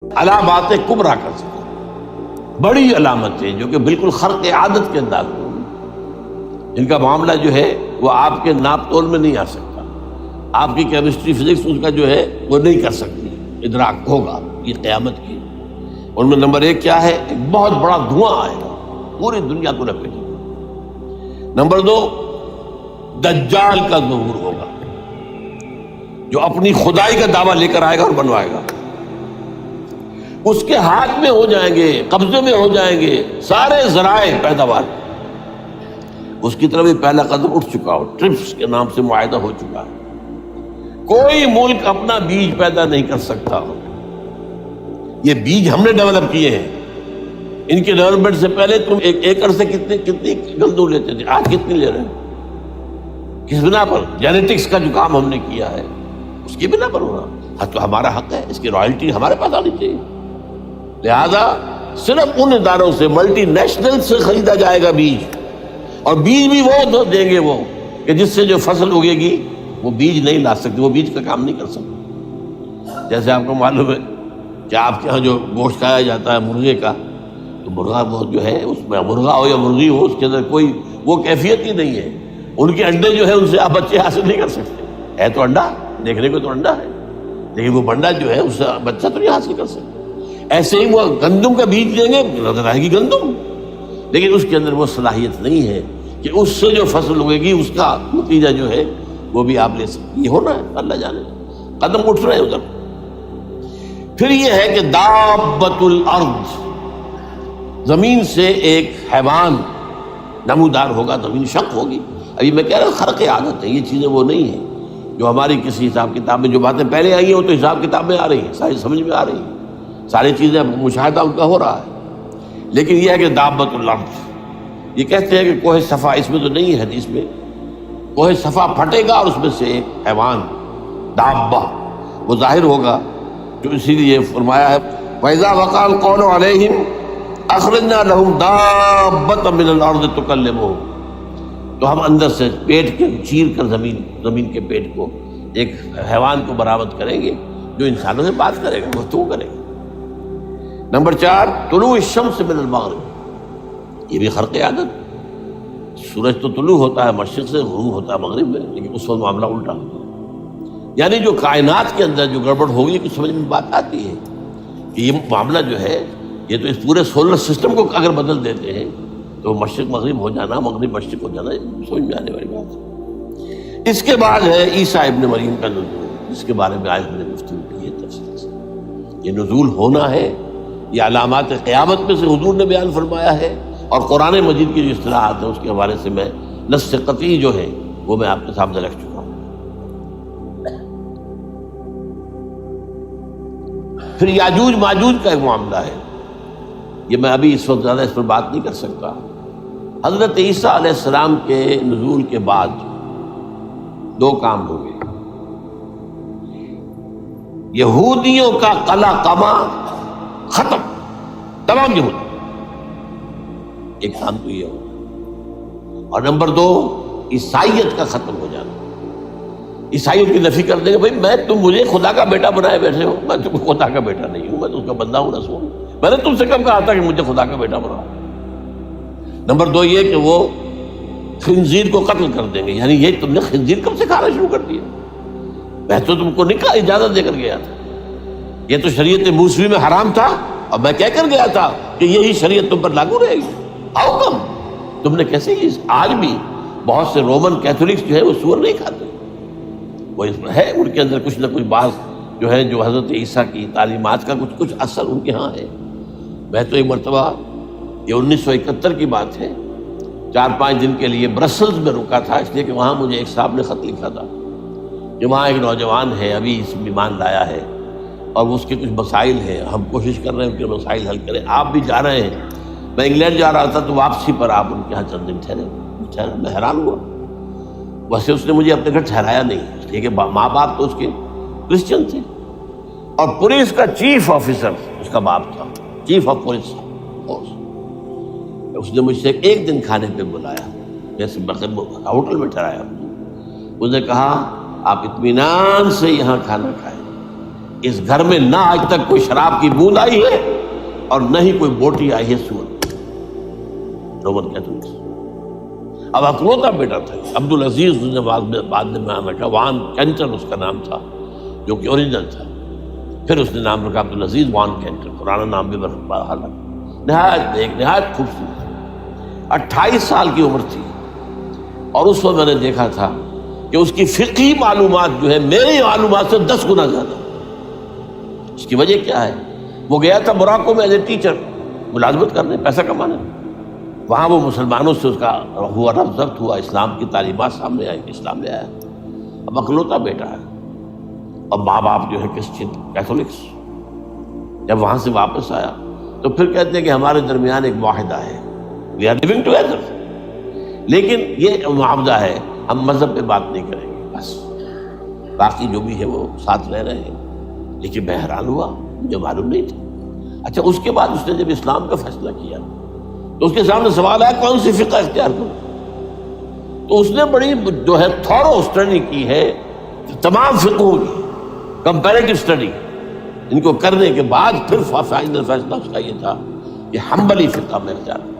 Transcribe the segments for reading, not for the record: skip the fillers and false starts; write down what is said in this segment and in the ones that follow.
علامات کبریٰ کر سکے، بڑی علامتیں جو کہ بالکل خرق عادت کے انداز میں ہوں، جن کا معاملہ جو ہے وہ آپ کے ناپ تول میں نہیں آ سکتا، آپ کی کیمسٹری فزکس اس کا جو ہے وہ نہیں کر سکتی، ادراک ہوگا یہ قیامت کی۔ ان میں نمبر ایک کیا ہے؟ ایک بہت بڑا دھواں آئے گا، پوری دنیا کو لپیٹے گا۔ نمبر دو، دجال کا ظہور ہوگا، جو اپنی خدائی کا دعویٰ لے کر آئے گا اور بنوائے گا۔ اس کے ہاتھ میں ہو جائیں گے، قبضے میں ہو جائیں گے سارے ذرائع پیداوار، اس کی طرف پہلا قدم اٹھ چکا ہو، ٹرپس کے نام سے معاہدہ ہو چکا ہے۔ کوئی ملک اپنا بیج پیدا نہیں کر سکتا، یہ بیج ہم نے ڈیولپ کیے ہیں۔ ان کے ڈیولپمنٹ سے پہلے تم ایک ایکڑ سے کتنی گندم لیتے تھے، آج کتنی لے رہے ہیں؟ کس بنا پر؟ جینیٹکس کا جو کام ہم نے کیا ہے اس کی بنا پر ہونا، تو ہمارا حق ہے، اس کی رائلٹی ہمارے پاس آنی چاہیے۔ لہذا صرف ان اداروں سے، ملٹی نیشنل سے خریدا جائے گا بیج، اور بیج بھی وہ دیں گے وہ کہ جس سے جو فصل اگے گی وہ بیج نہیں لا سکتے، وہ بیج کا کام نہیں کر سکتے۔ جیسے آپ کو معلوم ہے کہ آپ کے یہاں جو گوشت کھایا جاتا ہے مرغے کا، تو مرغا وہ جو ہے اس میں، مرغا ہو یا مرغی ہو، اس کے اندر کوئی وہ کیفیت ہی نہیں ہے۔ ان کے انڈے جو ہے ان سے آپ بچے حاصل نہیں کر سکتے، ہے تو انڈا، دیکھنے کو تو انڈا ہے، لیکن وہ بنڈا جو ہے اس سے بچہ تو نہیں حاصل کر سکتے۔ ایسے ہی وہ گندم کا بیج دیں گے، نظر آئے گی گندم، لیکن اس کے اندر وہ صلاحیت نہیں ہے کہ اس سے جو فصل اگے گی اس کا نتیجہ جو ہے وہ بھی آپ لے سکتے۔ یہ ہونا ہے، اللہ جانے، قدم اٹھ رہے ہیں ادھر۔ پھر یہ ہے کہ دابۃ الارض، زمین سے ایک حیوان نمودار ہوگا، زمین شق ہوگی۔ ابھی میں کہہ رہا ہوں خرق عادت ہے، یہ چیزیں وہ نہیں ہیں جو ہماری کسی حساب کتاب میں جو باتیں پہلے آئی ہیں وہ تو حساب کتاب میں آ رہی ہیں، ساری سمجھ میں آ رہی ہیں، ساری چیزیں مشاہدہ ان کا ہو رہا ہے۔ لیکن یہ ہے کہ دابۃ الارض، یہ کہتے ہیں کہ کوہ صفا، اس میں تو نہیں ہے حدیث میں، کوہ صفا پھٹے گا اور اس میں سے ایک حیوان دابہ وہ ظاہر ہوگا، جو اسی لیے فرمایا ہے وَإِذَا وَقَعَ الْقَوْلُ عَلَيْهِمْ أَخْرَجْنَا لَهُمْ دَابَّةً مِّنَ الْأَرْضِ تُكَلِّمُهُمْ، تو ہم اندر سے پیٹ کے چیر کر زمین کے پیٹ کو ایک حیوان کو برآمد کریں گے جو انسانوں سے بات کرے گا، گفتگو کرے گا۔ نمبر 4، طلوع الشمس من المغرب، یہ بھی خرق عادت۔ سورج تو طلوع ہوتا ہے مشرق سے، غروب ہوتا ہے مغرب میں، لیکن اس وقت معاملہ الٹا ہوتا ہے۔ یعنی جو کائنات کے اندر جو گڑبڑ ہوگی کچھ سمجھ میں بات آتی ہے کہ یہ معاملہ جو ہے، یہ تو اس پورے سولر سسٹم کو اگر بدل دیتے ہیں تو مشرق مغرب ہو جانا، مغرب مشرق ہو جانا، سمجھ میں آنے والی بات ہے۔ اس کے بعد ہے عیسیٰ ابن مریم کا نزول، جس کے بارے میں آج میں نے گفتگو کی ہے تفصیل سے۔ یہ نزول ہونا ہے، یہ علامات قیامت میں سے حضور نے بیان فرمایا ہے، اور قرآن مجید کی جو اصطلاحات ہیں اس کے حوالے سے میں نص قطعی جو ہے وہ میں آپ کے سامنے رکھ چکا ہوں۔ پھر یاجوج ماجوج کا ایک معاملہ ہے، یہ میں ابھی اس وقت زیادہ اس پر بات نہیں کر سکتا۔ حضرت عیسیٰ علیہ السلام کے نزول کے بعد دو کام ہوں گے، یہودیوں کا قلع قمع ختم، تمام یہود، ایک کام تو یہ ہو، اور نمبر 2 عیسائیت کا ختم ہو جانا۔ عیسائیت کی نفی کر دیں گے، بھائی تم مجھے خدا کا بیٹا بنائے بیٹھے ہو، میں تم خدا کا بیٹا نہیں ہوں، میں تو اس کا بندہ ہوں، رسول ہوں، میں نے تم سے کب کہا تھا کہ مجھے خدا کا بیٹا بناؤ۔ نمبر 2 یہ کہ وہ خنزیر کو قتل کر دیں گے، یعنی یہ تم نے خنزیر کب سے کھانا شروع کر دیا؟ میں تو تم کو نکاح اجازت دے کر گیا تھا، یہ تو شریعت موسوی میں حرام تھا، اور میں کہہ کر گیا تھا کہ یہی شریعت تم پر لاگو رہے گی، ہاؤ کم تم نے کیسے یہ؟ آج بھی بہت سے رومن کیتھولکس جو ہے وہ سور نہیں کھاتے، وہ ہے ان کے اندر کچھ نہ کچھ بعض جو ہے جو حضرت عیسیٰ کی تعلیمات کا کچھ اثر ان کے ہاں ہے۔ میں تو ایک مرتبہ، یہ 1971 کی بات ہے، 4-5 دن کے لیے برسلز میں رکا تھا، اس لیے کہ وہاں مجھے ایک صاحب نے خط لکھا تھا کہ وہاں ایک نوجوان ہے، ابھی اس ایمان لایا ہے، اور اس کے کچھ مسائل ہیں، ہم کوشش کر رہے ہیں ان کے مسائل حل کریں، آپ بھی جا رہے ہیں۔ میں انگلینڈ جا رہا تھا تو واپسی پر آپ ان کے یہاں چند دن ٹھہرے، میں حیران ہوا۔ ویسے اس نے مجھے اپنے گھر ٹھہرایا نہیں، اس لیے کہ ماں باپ تو اس کے کرسچن تھے، اور پولیس کا چیف آفیسر اس کا باپ تھا، چیف آف پولیس فورس۔ اس نے مجھ سے ایک دن کھانے پہ بلایا، جیسے ہوٹل میں ٹھہرایا، اس نے کہا آپ اطمینان سے یہاں کھانا کھائیں، اس گھر میں نہ آج تک کوئی شراب کی بوند آئی ہے اور نہ ہی کوئی بوٹی آئی ہے سور، رومن کیتھولکس۔ اب اکلوتا بیٹا تھا عبدالعزیز، نے بعد میں نام رکھا، وان کینٹن اس کا نام تھا جو کہ اوریجنل تھا، پھر اس نے نام رکھا عبدالعزیز وان کینٹن، پرانا نام بھی بہرحال نہایت ایک نہایت خوبصورت، 28 سال کی عمر تھی، اور اس وقت میں نے دیکھا تھا کہ اس کی فقہی معلومات جو ہے میری معلومات سے 10 گنا زیادہ۔ اس کی وجہ کیا ہے؟ وہ گیا تھا موراکو میں ایز اے ٹیچر ملازمت کرنے، پیسہ کمانے، وہاں وہ مسلمانوں سے اس کا ہوا رفت ضبط ہوا، اسلام کی تعلیمات سامنے آئی، اسلام لے آیا۔ اب اکلوتا بیٹا ہے، اور ماں باپ جو ہے کرسچن کیتھولکس۔ جب وہاں سے واپس آیا تو پھر کہتے ہیں کہ ہمارے درمیان ایک معاہدہ ہے، وی آر لیونگ ٹوگیدر، لیکن یہ معاہدہ ہے ہم مذہب پہ بات نہیں کریں گے، بس باقی جو بھی ہے وہ ساتھ رہ رہے ہیں۔ لیکن میں حیران ہوا، مجھے معلوم نہیں تھا۔ اچھا، اس کے بعد اس نے جب اسلام کا فیصلہ کیا تو اس کے سامنے سوال ہے کون سی فقہ اختیار کروں؟ تو اس نے بڑی جو ہے تھورو اسٹڈی کی ہے تمام فقہوں کی، کمپیریٹو اسٹڈی، ان کو کرنے کے بعد پھر فائنل فیصلہ اس کا یہ تھا کہ حنبلی فقہ میں اختیار کروں۔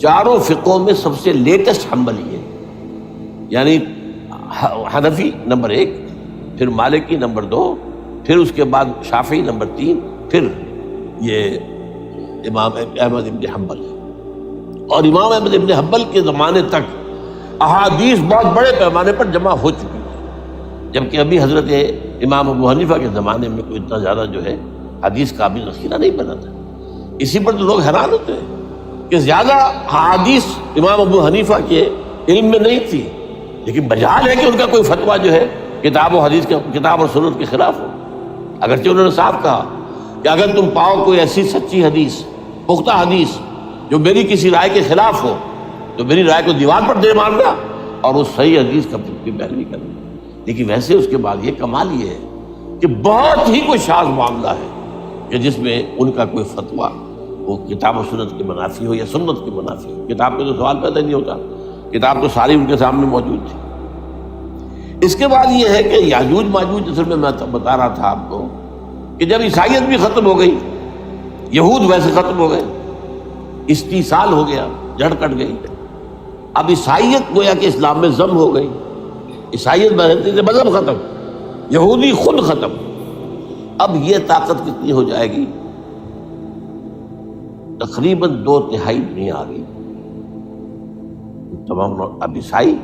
چاروں فقہوں میں سب سے لیٹسٹ حنبلی ہے، یعنی حنفی نمبر 1، پھر مالکی نمبر 2، پھر اس کے بعد شافعی نمبر 3، پھر یہ امام احمد ابن حنبل۔ اور امام احمد ابن حنبل کے زمانے تک احادیث بہت بڑے پیمانے پر جمع ہو چکی ہے، جبکہ ابھی حضرت امام ابو حنیفہ کے زمانے میں کوئی اتنا زیادہ جو ہے حدیث کا بھی ذخیرہ نہیں بنا تھا۔ اسی پر تو لوگ حیران ہوتے ہیں کہ زیادہ حدیث امام ابو حنیفہ کے علم میں نہیں تھی، لیکن بجال ہے کہ ان کا کوئی فتویٰ جو ہے کتاب و حدیث کے، کتاب اور سنت کے خلاف ہو۔ اگرچہ انہوں نے صاف کہا کہ اگر تم پاؤ کوئی ایسی سچی حدیث، پختہ حدیث جو میری کسی رائے کے خلاف ہو تو میری رائے کو دیوار پر دے مارنا اور اس صحیح حدیث کا بھی پیروی کرنا۔ لیکن ویسے اس کے بعد یہ کمال یہ ہے کہ بہت ہی کوئی شاذ معاملہ ہے کہ جس میں ان کا کوئی فتویٰ وہ کتاب و سنت کے منافی ہو یا سنت کے منافی ہو۔ کتاب پہ تو سوال پیدا نہیں ہوتا، کتاب تو ساری ان کے سامنے موجود تھی۔ اس کے بعد یہ ہے کہ یاجوج ماجوج، اصل میں بتا رہا تھا آپ کو کہ جب عیسائیت بھی ختم ہو گئی، یہود ویسے ختم ہو گئے، استیصال ہو گیا، جڑ کٹ گئی، اب عیسائیت گویا کہ اسلام میں ضم ہو گئی، عیسائیت بہرحال سے مذہب ختم، یہودی خود ختم۔ اب یہ طاقت کتنی ہو جائے گی؟ تقریباً 2/3 دنیا آ گئی، تمام اب عیسائی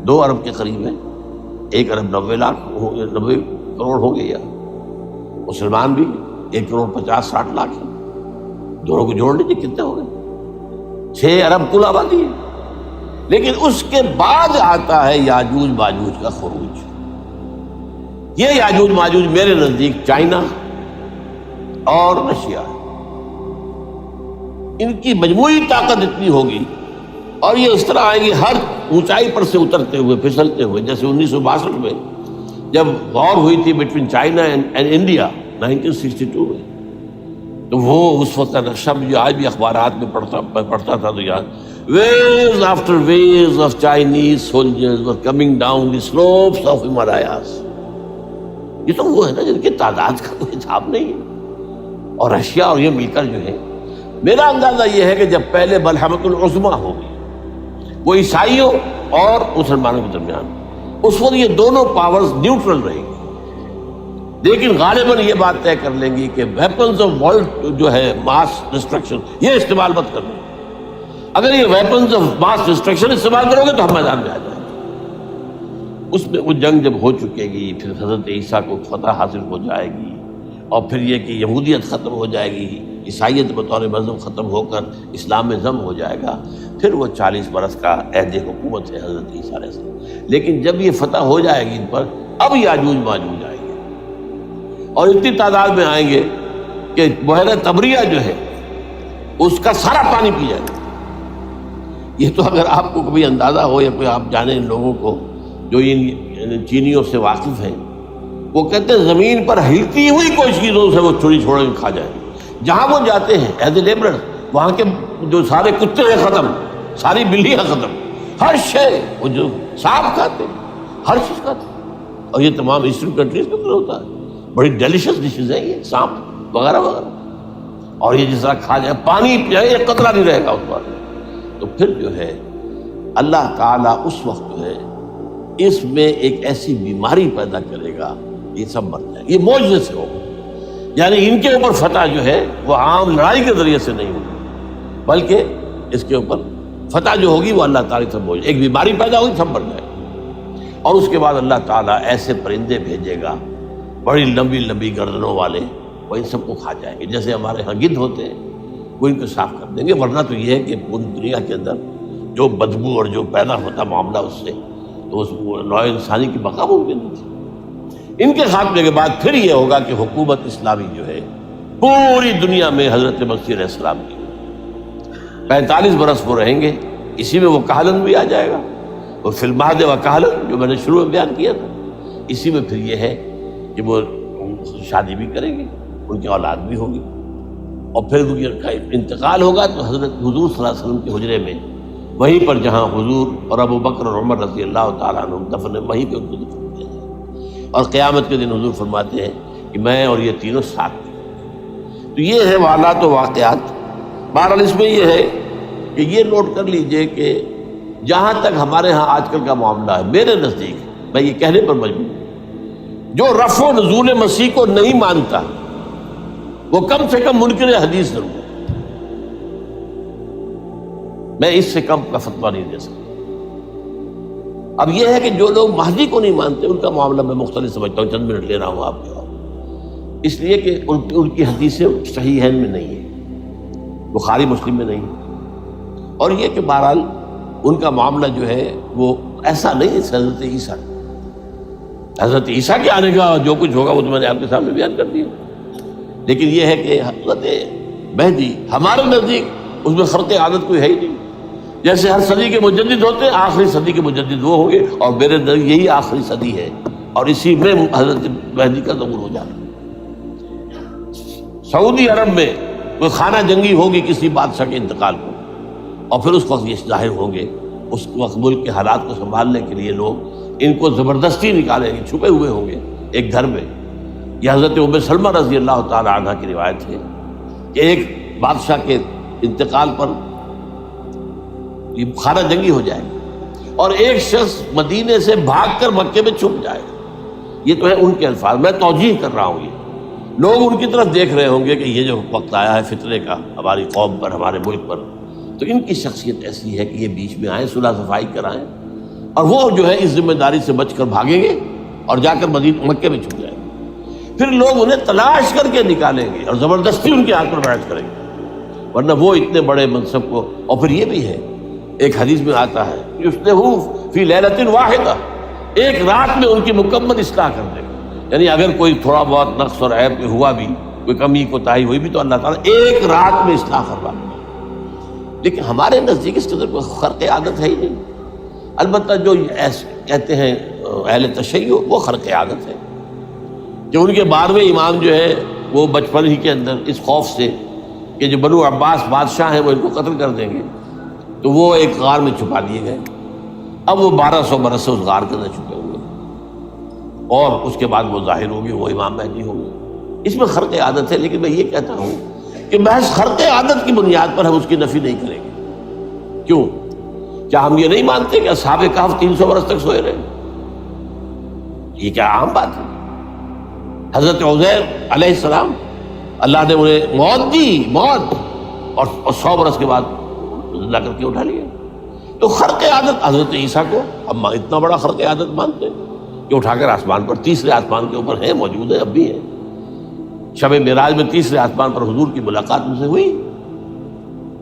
2 ارب کے قریب ہیں، 1 ارب 90 کروڑ ہو گیا، مسلمان بھی 1 کروڑ 50-60 لاکھ ہیں، دونوں کو جوڑ لیجیے کتنے ہو گئے؟ 6 ارب کل آبادی ہے۔ لیکن اس کے بعد آتا ہے یاجوج ماجوج کا خروج۔ یہ یاجوج ماجوج میرے نزدیک چائنا اور رشیا ہے، ان کی مجموعی طاقت اتنی ہوگی اور یہ اس طرح آئیں گے ہر اونچائی پر سے اترتے ہوئے، پھسلتے ہوئے، جیسے 1962 میں جب وار ہوئی تھی بٹوین چائنا اینڈ انڈیا 1962 میں، تو وہ اس وقت کا نقشہ جو آج بھی اخبارات میں پڑھتا تھا تو یاد، waves after waves of Chinese soldiers were coming down the slopes of Himalayas۔ یہ تو وہ ہے نا جن کی تعداد کا کوئی حساب نہیں ہے۔ اور رشیا اور یہ مل کر جو ہے، میرا اندازہ یہ ہے کہ جب پہلے ملحمۃ العظمیٰ ہوگی وہ عیسائیوں اور مسلمانوں کے درمیان، اس وقت یہ دونوں پاورز نیوٹرل رہیں گی، لیکن غالباً یہ بات طے کر لیں گی کہ ویپنز آف ورلڈ جو ہے ماس ڈسٹرکشن، یہ استعمال مت کرنا۔ اگر یہ ویپنز آف ماس ڈسٹرکشن استعمال کرو گے تو ہم میدان میں آ جائیں گے۔ اس میں وہ جنگ جب ہو چکے گی، پھر حضرت عیسیٰ کو فتح حاصل ہو جائے گی، اور پھر یہ کہ یہودیت ختم ہو جائے گی، عیسائیت بطور مذہب ختم ہو کر اسلام میں ضم ہو جائے گا، پھر وہ 40 برس کا عہد حکومت ہے حضرت عیسیٰ علیہ السلام۔ لیکن جب یہ فتح ہو جائے گی ان پر، اب یاجوج ماجوج آئیں گے اور اتنی تعداد میں آئیں گے کہ بحیرہ طبریہ جو ہے اس کا سارا پانی پی جائے گا۔ یہ تو اگر آپ کو کبھی اندازہ ہو یا کوئی آپ جانے ان لوگوں کو جو ان چینیوں سے واقف ہیں، وہ کہتے ہیں زمین پر ہلتی ہوئی کوئی چیزوں سے وہ چھوڑی چھوڑ کے کھا جائیں، جہاں وہ جاتے ہیں ایز اے لیبرر، وہاں کے جو سارے کتے ہیں ختم، ساری بلیاں ختم، ہر شے وہ جو سانپ کھاتے ہیں، ہر چیز کھاتے ہیں۔ اور یہ تمام ایسٹرن کنٹریز کے اندر ہوتا ہے، بڑی ڈیلیشس ڈشز ہیں یہ، سانپ وغیرہ وغیرہ، اور یہ جس طرح کھا جائے، پانی پیے ایک قطرہ نہیں رہے گا اس پر. تو پھر جو ہے اللہ تعالیٰ اس وقت جو ہے اس میں ایک ایسی بیماری پیدا کرے گا، یہ سب مر جائے. یہ معجزے سے ہوگا، یعنی ان کے اوپر فتح جو ہے وہ عام لڑائی کے ذریعے سے نہیں ہوگی، بلکہ اس کے اوپر فتح جو ہوگی وہ اللہ تعالیٰ سے معجزہ. ایک بیماری پیدا ہوگی، سب مر جائے. اور اس کے بعد اللہ تعالیٰ ایسے پرندے بھیجے گا بڑی لمبی لمبی گردنوں والے، وہ ان سب کو کھا جائیں گے. جیسے ہمارے ہاں گدھ ہوتے ہیں وہ ان کو صاف کر دیں گے. ورنہ تو یہ ہے کہ پوری دنیا کے اندر جو بدبو اور جو پیدا ہوتا معاملہ اس سے، تو اس نوع انسانی کی بقا ممکن نہیں تھی. ان کے خاتمے کے بعد پھر یہ ہوگا کہ حکومت اسلامی جو ہے پوری دنیا میں حضرت مسیح علیہ السلام کی 45 برس وہ رہیں گے. اسی میں وہ کہلن بھی آ جائے گا، وہ فی المہد و کہلن جو میں نے شروع میں بیان کیا تھا. اسی میں پھر یہ ہے کہ وہ شادی بھی کریں گے، ان کی اولاد بھی ہوگی، اور پھر ان کا انتقال ہوگا تو حضرت حضور صلی اللہ علیہ وسلم کے حجرے میں، وہیں پر جہاں حضور اور ابو بکر اور عمر رضی اللہ تعالیٰ عنہ دفن، وہیں پہ ان کو دفن کیا جائے. اور قیامت کے دن حضور فرماتے ہیں کہ میں اور یہ تینوں ساتھ تھے. تو یہ ہے حالات و واقعات. بہرحال اس میں یہ ہے کہ یہ نوٹ کر لیجئے کہ جہاں تک ہمارے ہاں آج کل کا معاملہ ہے، میرے نزدیک میں یہ کہنے پر مجبور ہوں، جو رفع و نزول مسیح کو نہیں مانتا وہ کم سے کم منکر حدیث ضرور ہے. میں اس سے کم کا فتویٰ نہیں دے سکتا. اب یہ ہے کہ جو لوگ مہدی کو نہیں مانتے ان کا معاملہ میں مختلف سمجھتا ہوں. چند منٹ لے رہا ہوں آپ کے، اس لیے کہ ان کی حدیثیں صحیحین میں نہیں ہیں، بخاری مسلم میں نہیں. اور یہ کہ بہرحال ان کا معاملہ جو ہے وہ ایسا نہیں ہے. حضرت عیسیٰ کے آنے کا جو کچھ ہوگا وہ تو میں نے آپ کے سامنے بیان کر دیا. لیکن یہ ہے کہ حضرت مہدی ہمارے نزدیک اس میں خرق عادت کوئی ہے ہی نہیں. جیسے ہر صدی کے مجدد ہوتے ہیں، آخری صدی کے مجدد وہ ہوں گے، اور میرے نزدیک یہی آخری صدی ہے، اور اسی میں حضرت مہدی کا ظہور ہو جانا. سعودی عرب میں کوئی خانہ جنگی ہوگی کسی بادشاہ کے انتقال کو، اور پھر اس وقت یہ ظاہر ہوں گے. اس وقت ملک کے حالات کو سنبھالنے کے لیے لوگ ان کو زبردستی نکالیں گے، چھپے ہوئے ہوں گے ایک گھر میں. یہ حضرت ام سلمہ رضی اللہ تعالی عنہ کی روایت ہے کہ ایک بادشاہ کے انتقال پر یہ خانہ جنگی ہو جائے گی، اور ایک شخص مدینے سے بھاگ کر مکے میں چھپ جائے گا. یہ تو ہے ان کے الفاظ، میں توجیہ کر رہا ہوں. یہ لوگ ان کی طرف دیکھ رہے ہوں گے کہ یہ جو وقت آیا ہے فتنے کا ہماری قوم پر، ہمارے ملک پر، تو ان کی شخصیت ایسی ہے کہ یہ بیچ میں آئیں، صلح صفائی کرائیں، اور وہ جو ہے اس ذمہ داری سے بچ کر بھاگیں گے اور جا کر مکے میں چھپ جائیں گے. پھر لوگ انہیں تلاش کر کے نکالیں گے اور زبردستی ان کے ہاتھ پر بیعت کریں گے، ورنہ وہ اتنے بڑے منصب کو. اور پھر یہ بھی ہے، ایک حدیث میں آتا ہے یصلحوا فی لیلۃ واحدہ، ایک رات میں ان کی مکمل اصلاح کر دے گا. یعنی اگر کوئی تھوڑا بہت نقص اور عیب ہوا بھی، کوئی کمی کوتاہی ہوئی بھی، تو اللہ تعالیٰ ایک رات میں اصلاح کروا دے گا. لیکن ہمارے نزدیک اس قدر کوئی خرق عادت ہے ہی نہیں. البتہ جو کہتے ہیں اہل تشیع، وہ خرق عادت ہے کہ ان کے 12ویں امام جو ہے وہ بچپن ہی کے اندر اس خوف سے کہ جو بنو عباس بادشاہ ہیں وہ ان کو قتل کر دیں گے، تو وہ ایک غار میں چھپا دیے گئے. اب وہ 1200 برس سے اس غار کے اندر چھپے ہوئے، اور اس کے بعد وہ ظاہر ہوگی، وہ امام مہدی ہوں گے. اس میں خرق عادت ہے. لیکن میں یہ کہتا ہوں کہ محض خرق عادت کی بنیاد پر ہم اس کی نفی نہیں کریں گے. کیوں؟ کیا ہم یہ نہیں مانتے کہ اصحاب کہف 300 برس تک سوئے رہے؟ یہ کیا عام بات ہے؟ حضرت عزیر علیہ السلام اللہ نے انہیں موت دی، موت، اور 100 برس کے بعد زندہ کر کے اٹھا لیا. تو خرق عادت حضرت عیسیٰ کو ہم اتنا بڑا خرق عادت مانتے ہیں کہ اٹھا کر آسمان پر، تیسرے آسمان کے اوپر ہیں، موجود ہیں، اب بھی ہیں. شب معراج میں تیسرے آسمان پر حضور کی ملاقات ان سے ہوئی.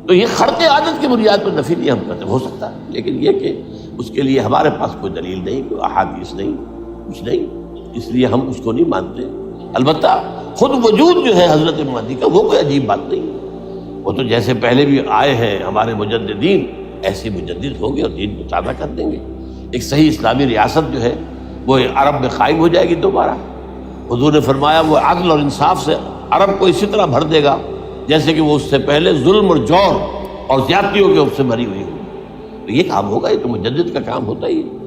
تو یہ خرق عادت کی بنیاد پر نفی نہیں ہم کرتے. ہو سکتا ہے، لیکن یہ کہ اس کے لیے ہمارے پاس کوئی دلیل نہیں، کوئی احادیث نہیں، کچھ نہیں، اس لیے ہم اس کو نہیں مانتے. البتہ خود وجود جو ہے حضرت مہدی کا وہ کوئی عجیب بات نہیں. وہ تو جیسے پہلے بھی آئے ہیں ہمارے مجددین، ایسے مجدد ہوں گے اور دین کو تازہ کر دیں گے. ایک صحیح اسلامی ریاست جو ہے وہ عرب میں قائم ہو جائے گی دوبارہ. حضور نے فرمایا وہ عدل اور انصاف سے عرب کو اسی طرح بھر دے گا جیسے کہ وہ اس سے پہلے ظلم اور جور اور زیادتیوں کے اس سے بھری ہوئی ہو. تو یہ کام ہوگا، یہ تو مجدد کا کام ہوتا ہی ہے.